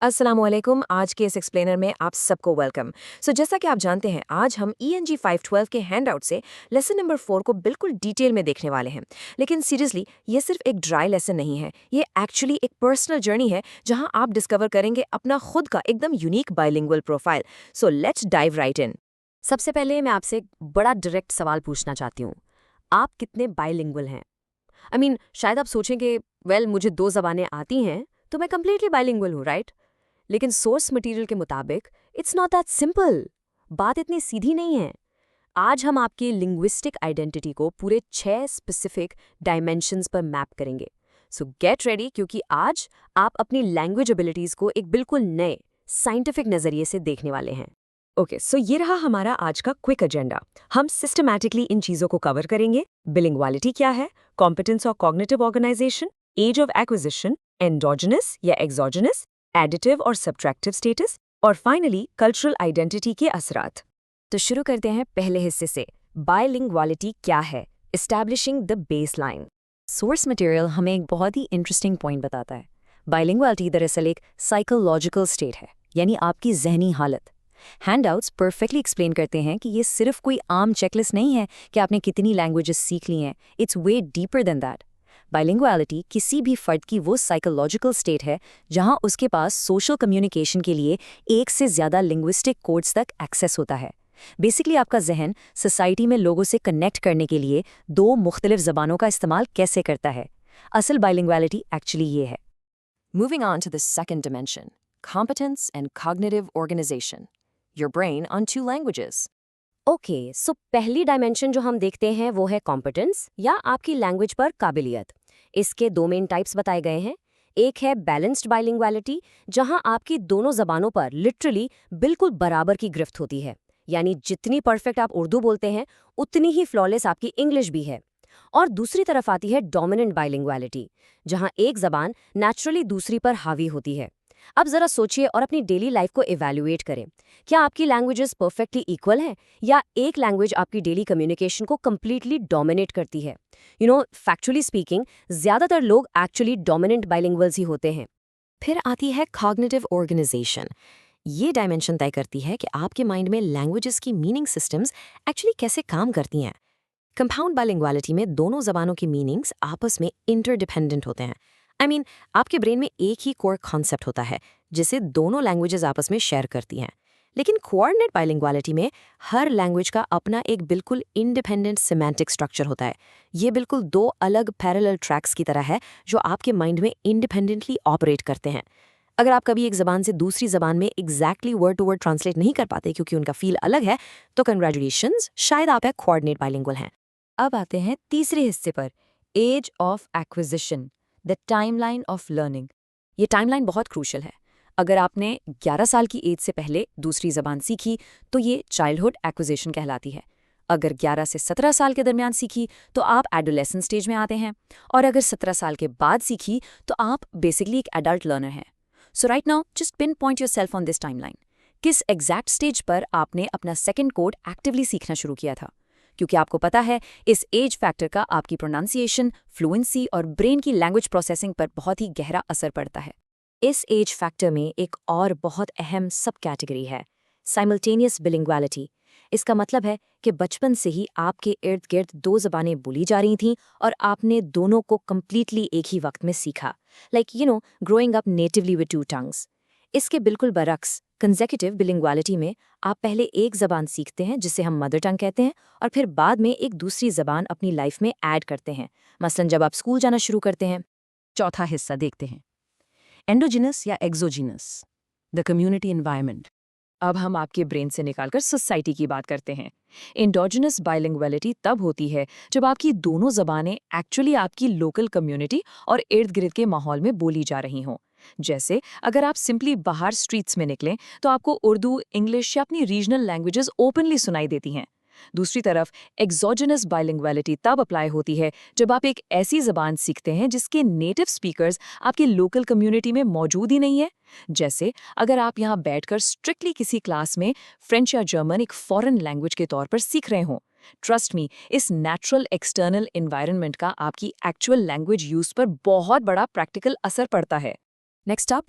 अस्सलामुअलैकुम। आज के इस एक्सप्लेनर में आप सबको वेलकम। जैसा कि आप जानते हैं, आज हम ENG 512 के हैंडआउट से लेसन नंबर 4 को बिल्कुल डिटेल में देखने वाले हैं। लेकिन सीरियसली, ये सिर्फ एक ड्राई लेसन नहीं है, ये एक्चुअली एक पर्सनल जर्नी है जहां आप डिस्कवर करेंगे अपना खुद का एकदम unique bilingual profile. So let's dive right in. सबसे पहले मैं आपसे एक बड़ा डायरेक्ट सवाल पूछना चाहती हूँ। आप कितने बाइलिंगुअल हैं? शायद आप सोचेंगे, वेल मुझे 2 ज़बानें आती हैं, तो मैं कंप्लीटली बाइलिंगुअल हूँ, राइट? लेकिन सोर्स मटेरियल के मुताबिक इट्स नॉट दैट सिंपल। बात इतनी सीधी नहीं है। आज हम आपकी लिंग्विस्टिक आइडेंटिटी को पूरे 6 स्पेसिफिक डायमेंशंस पर मैप करेंगे। सो गेट रेडी, क्योंकि आज आप अपनी लैंग्वेज एबिलिटीज़ को एक बिल्कुल नए साइंटिफिक नज़रिए से देखने वाले हैं। ओके, सो ये रहा हमारा आज का क्विक एजेंडा। हम सिस्टमैटिकली इन चीज़ों को कवर करेंगे। बिलिंगुअलिटी क्या है, कॉम्पिटेंस और cognitive organisation, age of acquisition, endogenous या एक्सोजेनस, एडिटिव और सब्ट्रैक्टिव स्टेटस, और फाइनली कल्चरल आइडेंटिटी के असरात। तो शुरू करते हैं पहले हिस्से से। बाइलिंगुअलिटी क्या है? Establishing the baseline. Source material हमें एक बहुत ही इंटरेस्टिंग पॉइंट बताता है। बाइलिंगुअलिटी दरअसल एक साइकोलॉजिकल स्टेट है, यानी आपकी जहनी हालत। हैंडआउट्स परफेक्टली एक्सप्लेन करते हैं कि ये सिर्फ कोई आम चेकलिस्ट नहीं है कि आपने कितनी लैंग्वेजेस सीख ली हैं। It's way deeper than that. Bilinguality किसी भी फर्द की वो साइकोलॉजिकल स्टेट है जहां उसके पास सोशल कम्युनिकेशन के लिए एक से ज़्यादा लिंग्विस्टिक कोड्स तक एक्सेस होता है। बेसिकली आपका जहन सोसाइटी में लोगों से कनेक्ट करने के लिए 2 मुख्तलिफ ज़बानों का इस्तेमाल कैसे करता है। असल बाइलिंगुअलिटी एक्चुअली ये है। Moving on to the second dimension, competence and cognitive organization. Your brain on 2 languages. सो पहली डायमेंशन जो हम देखते हैं वो है कॉम्पिटेंस या आपकी लैंग्वेज पर काबिलियत। इसके 2 मेन टाइप्स बताए गए हैं। एक है बैलेंस्ड बाइलिंगुअलिटी, जहां आपकी दोनों जबानों पर लिटरली बिल्कुल बराबर की गिरफ्त होती है, यानी जितनी परफेक्ट आप उर्दू बोलते हैं उतनी ही फ्लॉलेस आपकी इंग्लिश भी है। और दूसरी तरफ आती है डोमिनेंट बाइलिंगुअलिटी, जहां एक जबान नेचुरली दूसरी पर हावी होती है। अब जरा सोचिए और अपनी डेली लाइफ को इवैल्यूएट करें। क्या आपकी लैंग्वेजेस परफेक्टली इक्वल हैं, या एक लैंग्वेज आपकी डेली कम्युनिकेशन को कंप्लीटली डोमिनेट करती है? फैक्चुअली स्पीकिंग, ज्यादातर लोग एक्चुअली डोमिनेंट बाइलिंगुअल्स ही होते हैं। फिर आती है कॉग्निटिव ऑर्गेनाइजेशन। ये डायमेंशन तय करती है कि आपके माइंड में लैंग्वेजेस की मीनिंग सिस्टम्स एक्चुअली कैसे काम करती हैं। कंपाउंड बाइलिंगुअलिटी में दोनों जबानों की मीनिंग्स आपस में इंटरडिपेंडेंट होते हैं। आपके ब्रेन में एक ही कोर कॉन्सेप्ट होता है जिसे दोनों लैंग्वेजेस आपस में शेयर करती हैं। लेकिन कोऑर्डिनेट बाइलिंगुअलिटी में हर लैंग्वेज का अपना एक बिल्कुल इंडिपेंडेंट सिमेंटिक स्ट्रक्चर होता है। ये बिल्कुल 2 अलग पैरेलल ट्रैक्स की तरह है जो आपके माइंड में इंडिपेंडेंटली ऑपरेट करते हैं। अगर आप कभी एक ज़बान से दूसरी ज़बान में exactly word to word translate नहीं कर पाते क्योंकि उनका फील अलग है, तो कंग्रेचुलेशंस, शायद आप एक कोऑर्डिनेट बाइलिंगुअल हैं। अब आते हैं तीसरे हिस्से पर, age of acquisition, the timeline of learning. ये टाइमलाइन बहुत क्रूशल है। अगर आपने 11 साल की एज से पहले दूसरी ज़बान सीखी तो ये चाइल्डहुड एक्विजिशन कहलाती है। अगर 11 से 17 साल के दरमियान सीखी तो आप एडोलेसेंट स्टेज में आते हैं, और अगर 17 साल के बाद सीखी तो आप बेसिकली एक एडल्ट लर्नर हैं। So right now just pin point yourself on this timeline. किस एग्जैक्ट स्टेज पर आपने अपना सेकंड कोड एक्टिवली सीखना शुरू किया था? क्योंकि आपको पता है, इस एज फैक्टर का आपकी प्रोनाउंसिएशन, फ्लुएंसी और ब्रेन की लैंग्वेज प्रोसेसिंग पर बहुत ही गहरा असर पड़ता है। इस एज फैक्टर में एक और बहुत अहम सब कैटेगरी है, साइमल्टेनियस बिलिंगुअलिटी। इसका मतलब है कि बचपन से ही आपके इर्द गिर्द 2 ज़बानें बोली जा रही थीं और आपने दोनों को कंप्लीटली एक ही वक्त में सीखा। Growing up natively with 2 tongues. इसके बिल्कुल बरक्स कंसेक्यूटिव बिलिंगुअलिटी में आप पहले एक ज़बान सीखते हैं जिसे हम मदर टंग कहते हैं, और फिर बाद में एक दूसरी ज़बान अपनी लाइफ में ऐड करते हैं, मसलन जब आप स्कूल जाना शुरू करते हैं। चौथा हिस्सा देखते हैं, एंडोजिनस या एक्सोजिनस, द कम्युनिटी एनवायरनमेंट। अब हम आपके ब्रेन से निकालकर सोसाइटी की बात करते हैं। एंडोजिनस बाइलिंगुअलिटी तब होती है जब आपकी दोनों ज़बानें एक्चुअली आपकी लोकल कम्युनिटी और इर्द गिर्द के माहौल में बोली जा रही हों। जैसे अगर आप सिंपली बाहर स्ट्रीट्स में निकलें तो आपको उर्दू, इंग्लिश या अपनी रीजनल लैंग्वेजेस ओपनली सुनाई देती हैं। दूसरी तरफ एक्सोजिनस बाइलिंगुअलिटी तब अप्लाई होती है जब आप एक ऐसी ज़बान सीखते हैं जिसके नेटिव स्पीकर्स आपकी लोकल कम्युनिटी में मौजूद ही नहीं है। जैसे अगर आप यहाँ बैठकर स्ट्रिक्टली किसी क्लास में फ्रेंच या जर्मन एक फॉरेन लैंग्वेज के तौर पर सीख रहे हों। ट्रस्ट मी, इस नेचुरल एक्सटर्नल एनवायरनमेंट का आपकी एक्चुअल लैंग्वेज यूज पर बहुत बड़ा प्रैक्टिकल असर पड़ता है। नेक्स्ट अप,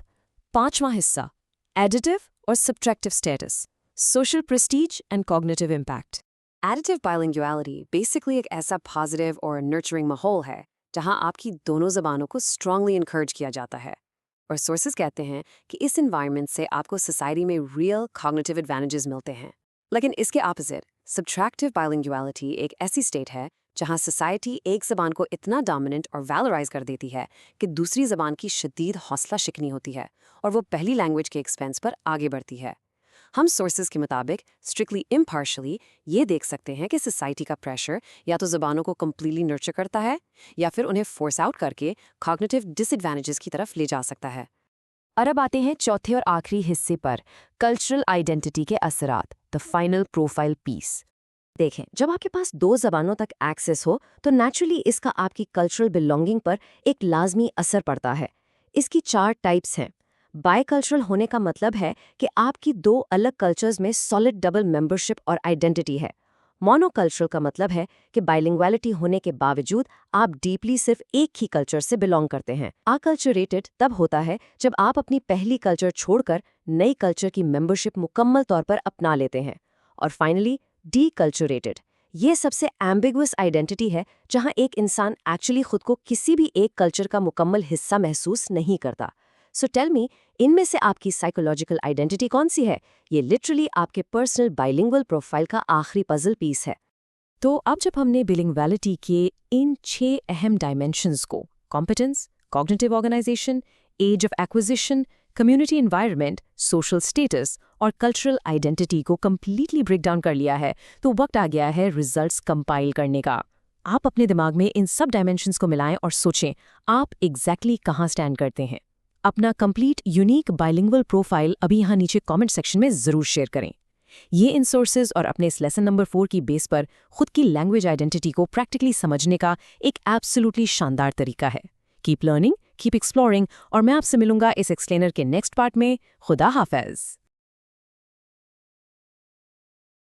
5वां हिस्सा, एडिटिव और subtractive status, social prestige and cognitive impact. Additive bilinguality basically एक ऐसा पॉजिटिव और नर्चरिंग माहौल है जहां आपकी दोनों ज़बानों को स्ट्रांगली इनकरेज किया जाता है। और सोर्सेज कहते हैं कि इस इन्वायरमेंट से आपको सोसाइटी में रियल कॉग्निटिव एडवांटेजेस मिलते हैं। लेकिन इसके ऑपोजिट सब्ट्रैक्टिव बाइलिंगुअलिटी एक ऐसी स्टेट है जहां सोसाइटी एक ज़बान को इतना डोमिनेंट और वैलोराइज कर देती है कि दूसरी ज़बान की शदीद हौसला शिकनी होती है और वो पहली लैंग्वेज के एक्सपेंस पर आगे बढ़ती है। हम सोर्सेज के मुताबिक स्ट्रिक्टली इम्पार्शली ये देख सकते हैं कि सोसाइटी का प्रेशर या तो ज़बानों को कम्प्लीटली नर्चर करता है या फिर उन्हें फोर्स आउट करके कॉग्निटिव डिसएडवांटेजेस की तरफ ले जा सकता है। और अब आते हैं चौथे और आखिरी हिस्से पर, कल्चरल आइडेंटिटी के असरात, द फाइनल प्रोफाइल पीस। देखें, जब आपके पास 2 ज़बानों तक एक्सेस हो तो नेचुरली इसका आपकी कल्चरल बिलोंगिंग पर एक लाजमी असर पड़ता है। इसकी 4 टाइप्स हैं। बायकल्चरल होने का मतलब है कि आपकी 2 अलग कल्चर्स में सॉलिड डबल मेंबरशिप और आइडेंटिटी है। मोनोकल्चरल का मतलब है कि बाइलिंगुअलिटी होने के बावजूद आप डीपली सिर्फ एक ही कल्चर से बिलोंग करते हैं। अकल्चरेटेड तब होता है जब आप अपनी पहली कल्चर छोड़कर नई कल्चर की मेंबरशिप मुकम्मल तौर पर अपना लेते हैं। और फाइनली डीकल्चरेटेड, ये सबसे एम्बिगुअस आइडेंटिटी है जहां एक इंसान एक्चुअली खुद को किसी भी एक कल्चर का मुकम्मल हिस्सा महसूस नहीं करता। सो टेल मी, इनमें से आपकी साइकोलॉजिकल आइडेंटिटी कौन सी है? ये लिटरली आपके पर्सनल बाइलिंगुअल प्रोफाइल का आखिरी पजल पीस है। तो अब जब हमने बिलिंगुअलिटी के इन 6 अहम डायमेंशंस को, competence, cognitive organisation, age of acquisition, community environment, social status और कल्चरल आइडेंटिटी को कंप्लीटली ब्रेक डाउन कर लिया है, तो वक्त आ गया है रिजल्ट्स कंपाइल करने का। आप अपने दिमाग में इन सब डायमेंशंस को मिलाएं और सोचें आप एग्जैक्टली कहाँ स्टैंड करते हैं। अपना कंप्लीट यूनिक बाइलिंगुअल प्रोफाइल अभी यहाँ नीचे कमेंट सेक्शन में ज़रूर शेयर करें। ये इन सोर्सेज और अपने इस लेसन नंबर 4 की बेस पर खुद की लैंग्वेज आइडेंटिटी को प्रैक्टिकली समझने का एक एब्सोल्युटली शानदार तरीका है। कीप लर्निंग, कीप एक्सप्लोरिंग और मैं आपसे मिलूंगा इस एक्सप्लेनर के नेक्स्ट पार्ट में। खुदा हाफिज।